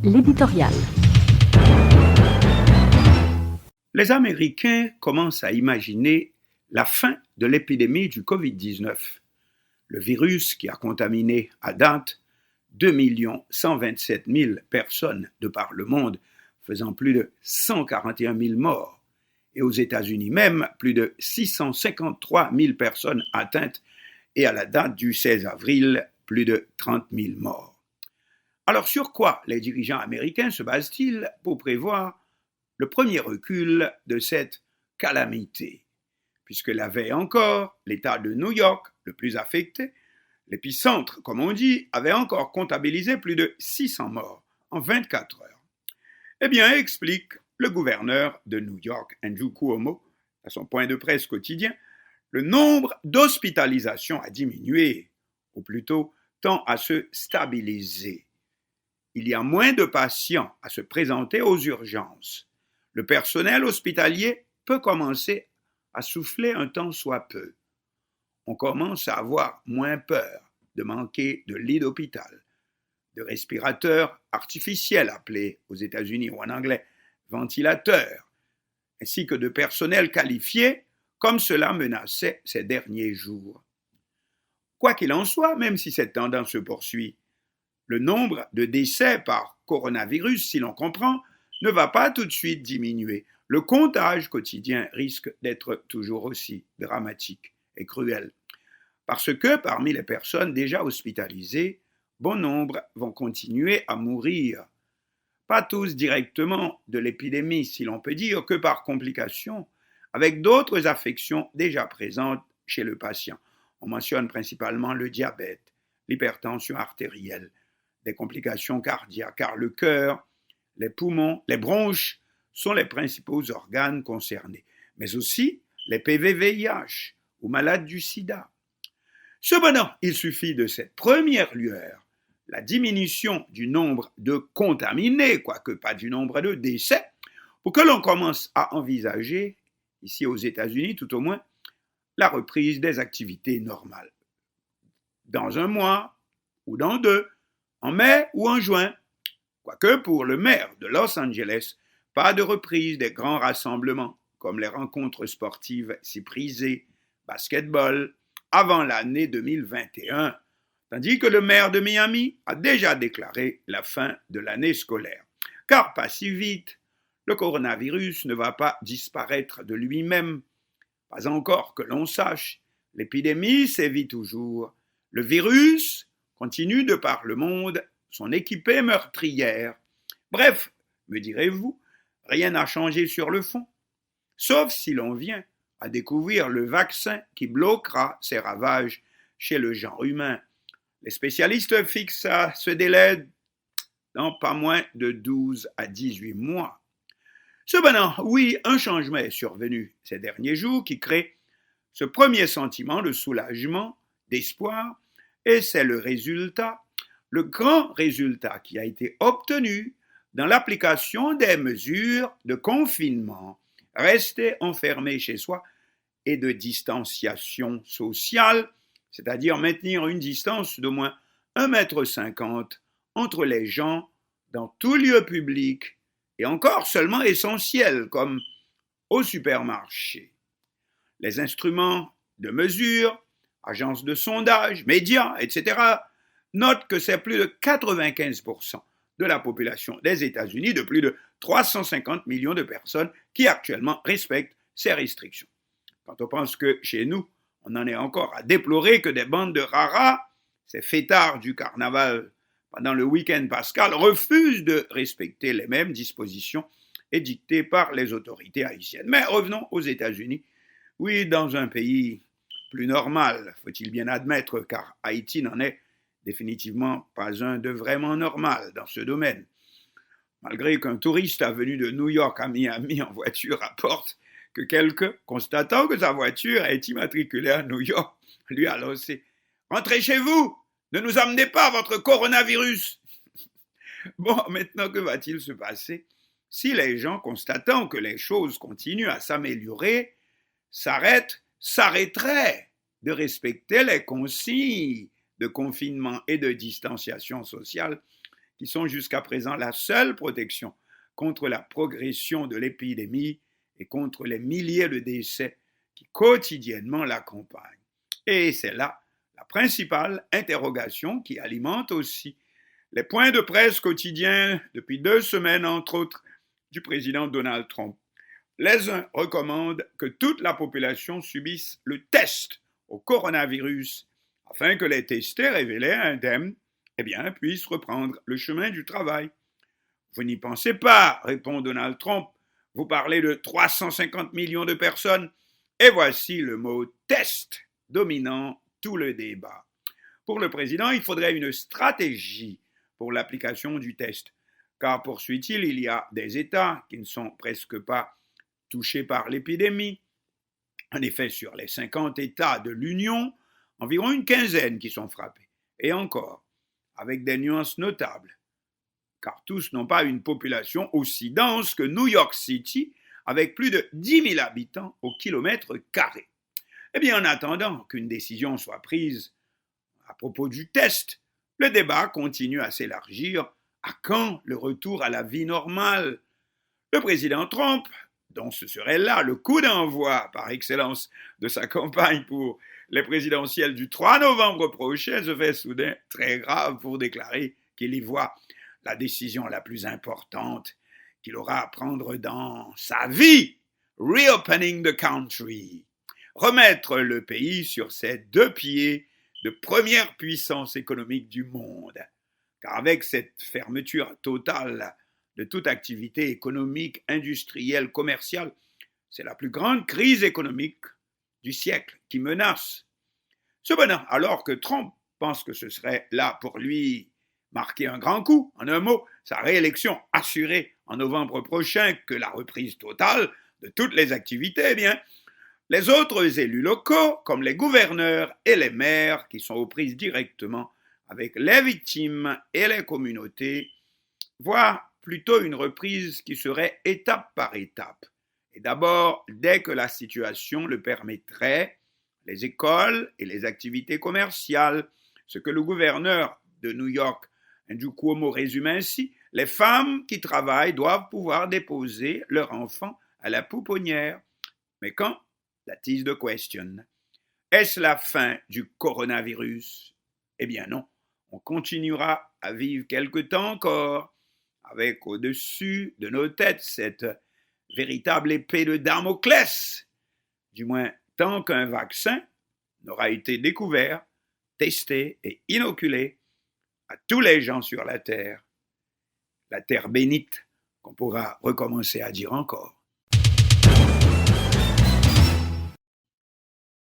L'éditorial. Les Américains commencent à imaginer la fin de l'épidémie du Covid-19, le virus qui a contaminé à date 2 127 000 personnes de par le monde, faisant plus de 141 000 morts, et aux États-Unis même, plus de 653 000 personnes atteintes, et à la date du 16 avril, plus de 30 000 morts. Alors sur quoi les dirigeants américains se basent-ils pour prévoir le premier recul de cette calamité? Puisque la veille encore, l'État de New York, le plus affecté, l'épicentre, comme on dit, avait encore comptabilisé plus de 600 morts en 24 heures. Eh bien, explique le gouverneur de New York, Andrew Cuomo, à son point de presse quotidien, le nombre d'hospitalisations a diminué, ou plutôt tend à se stabiliser. Il y a moins de patients à se présenter aux urgences. Le personnel hospitalier peut commencer à souffler un tant soit peu. On commence à avoir moins peur de manquer de lits d'hôpital, de respirateurs artificiels appelés aux États-Unis ou en anglais ventilateurs, ainsi que de personnel qualifié comme cela menaçait ces derniers jours. Quoi qu'il en soit, même si cette tendance se poursuit, le nombre de décès par coronavirus, si l'on comprend, ne va pas tout de suite diminuer. Le comptage quotidien risque d'être toujours aussi dramatique et cruel. Parce que parmi les personnes déjà hospitalisées, bon nombre vont continuer à mourir. Pas tous directement de l'épidémie, si l'on peut dire, que par complication, avec d'autres affections déjà présentes chez le patient. On mentionne principalement le diabète, l'hypertension artérielle, des complications cardiaques, car le cœur, les poumons, les bronches sont les principaux organes concernés, mais aussi les PV-VIH ou malades du sida. Cependant, il suffit de cette première lueur, la diminution du nombre de contaminés, quoique pas du nombre de décès, pour que l'on commence à envisager, ici aux États-Unis tout au moins, la reprise des activités normales. Dans un mois ou dans deux, en mai ou en juin. Quoique pour le maire de Los Angeles, pas de reprise des grands rassemblements, comme les rencontres sportives si prisées, basketball, avant l'année 2021, tandis que le maire de Miami a déjà déclaré la fin de l'année scolaire. Car pas si vite, le coronavirus ne va pas disparaître de lui-même. Pas encore que l'on sache, l'épidémie sévit toujours. Le virus continue de par le monde son équipée meurtrière. Bref, me direz-vous, rien n'a changé sur le fond, sauf si l'on vient à découvrir le vaccin qui bloquera ses ravages chez le genre humain. Les spécialistes fixent à ce délai dans pas moins de 12 à 18 mois. Cependant, oui, un changement est survenu ces derniers jours qui crée ce premier sentiment de soulagement, d'espoir, et c'est le grand résultat qui a été obtenu dans l'application des mesures de confinement, rester enfermé chez soi et de distanciation sociale, c'est-à-dire maintenir une distance d'au moins 1,50 m entre les gens dans tout lieu public et encore seulement essentiel comme au supermarché. Les instruments de mesure, agences de sondage, médias, etc., notent que c'est plus de 95% de la population des États-Unis, de plus de 350 millions de personnes qui actuellement respectent ces restrictions. Quand on pense que chez nous, on en est encore à déplorer que des bandes de raras, ces fêtards du carnaval pendant le week-end pascal, refusent de respecter les mêmes dispositions édictées par les autorités haïtiennes. Mais revenons aux États-Unis. Oui, dans un pays plus normal, faut-il bien admettre, car Haïti n'en est définitivement pas un de vraiment normal dans ce domaine. Malgré qu'un touriste venu de New York à Miami en voiture rapporte que quelqu'un, constatant que sa voiture est immatriculée à New York, lui a lancé « Rentrez chez vous, ne nous amenez pas votre coronavirus !» Bon, maintenant, que va-t-il se passer si les gens, constatant que les choses continuent à s'améliorer, s'arrêteraient de respecter les consignes de confinement et de distanciation sociale qui sont jusqu'à présent la seule protection contre la progression de l'épidémie et contre les milliers de décès qui quotidiennement l'accompagnent. Et c'est là la principale interrogation qui alimente aussi les points de presse quotidiens depuis 2 semaines, entre autres, du président Donald Trump. Les uns recommandent que toute la population subisse le test au coronavirus afin que les testés révélés indemnes puissent reprendre le chemin du travail. Vous n'y pensez pas, répond Donald Trump. Vous parlez de 350 millions de personnes et voici le mot test dominant tout le débat. Pour le président, il faudrait une stratégie pour l'application du test, car poursuit-il, il y a des États qui ne sont presque pas touchés par l'épidémie. En effet, sur les 50 États de l'Union, environ une quinzaine qui sont frappés. Et encore, avec des nuances notables, car tous n'ont pas une population aussi dense que New York City, avec plus de 10 000 habitants au kilomètre carré. En attendant qu'une décision soit prise à propos du test, le débat continue à s'élargir. À quand le retour à la vie normale? Le président Trump, dont ce serait là le coup d'envoi par excellence de sa campagne pour les présidentielles du 3 novembre prochain, se fait soudain très grave pour déclarer qu'il y voit la décision la plus importante qu'il aura à prendre dans sa vie. Reopening the country. Remettre le pays sur ses 2 pieds de première puissance économique du monde. Car avec cette fermeture totale de toute activité économique, industrielle, commerciale, c'est la plus grande crise économique du siècle qui menace. Cependant, alors que Trump pense que ce serait là pour lui marquer un grand coup, en un mot, sa réélection assurée en novembre prochain, que la reprise totale de toutes les activités, les autres élus locaux, comme les gouverneurs et les maires, qui sont aux prises directement avec les victimes et les communautés, voient plutôt une reprise qui serait étape par étape. Et d'abord, dès que la situation le permettrait, les écoles et les activités commerciales, ce que le gouverneur de New York, Andrew Cuomo, résume ainsi: les femmes qui travaillent doivent pouvoir déposer leurs enfants à la pouponnière. Mais quand? That is the question. Est-ce la fin du coronavirus? Non, on continuera à vivre quelque temps encore avec au-dessus de nos têtes cette véritable épée de Damoclès, du moins tant qu'un vaccin n'aura été découvert, testé et inoculé à tous les gens sur la terre bénite qu'on pourra recommencer à dire encore.